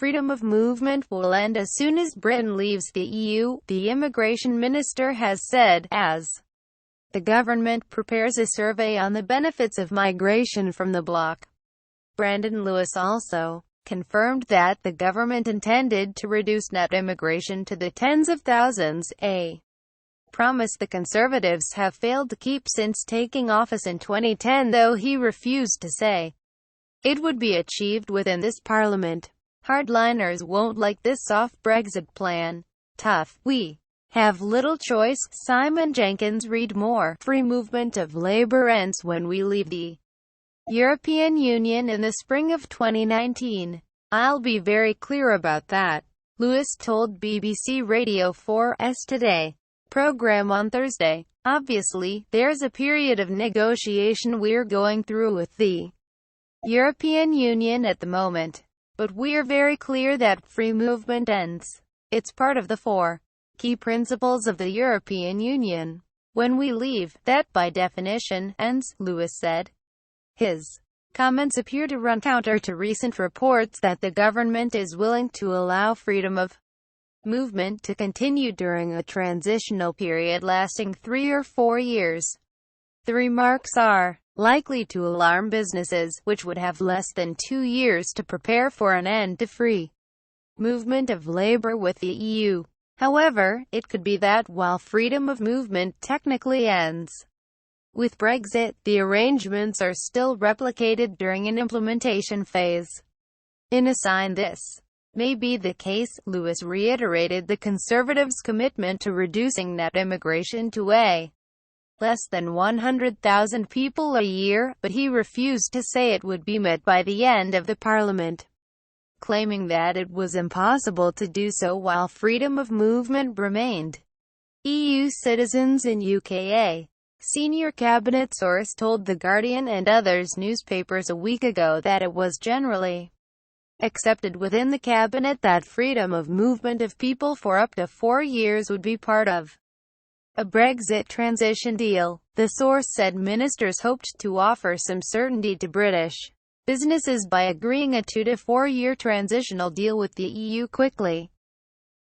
freedom of movement will end as soon as Britain leaves the EU, the immigration minister has said, as the government prepares a survey on the benefits of migration from the bloc. Brandon Lewis also confirmed that the government intended to reduce net immigration to the tens of thousands, a promise the Conservatives have failed to keep since taking office in 2010, though he refused to say it would be achieved within this parliament. Hardliners won't like this soft Brexit plan. Tough. We have little choice. Simon Jenkins. Read more. Free movement of labour ends when we leave the European Union in the spring of 2019. I'll be very clear about that, Lewis told BBC Radio 4's Today program on Thursday. Obviously, there's a period of negotiation we're going through with the European Union at the moment, but we're very clear that free movement ends. It's part of the four key principles of the European Union. When we leave, that by definition ends, Lewis said. His comments appear to run counter to recent reports that the government is willing to allow freedom of movement to continue during a transitional period lasting 3 or 4 years. The remarks are likely to alarm businesses, which would have less than 2 years to prepare for an end to free movement of labor with the EU. However, it could be that while freedom of movement technically ends with Brexit, the arrangements are still replicated during an implementation phase. In a sign this may be the case, Lewis reiterated the Conservatives' commitment to reducing net immigration to less than 100,000 people a year, but he refused to say it would be met by the end of the parliament, claiming that it was impossible to do so while freedom of movement remained. EU citizens in UK. Senior cabinet source told The Guardian and others newspapers a week ago that it was generally accepted within the cabinet that freedom of movement of people for up to 4 years would be part of a Brexit transition deal. The source said ministers hoped to offer some certainty to British businesses by agreeing a 2 to 4 year transitional deal with the EU quickly.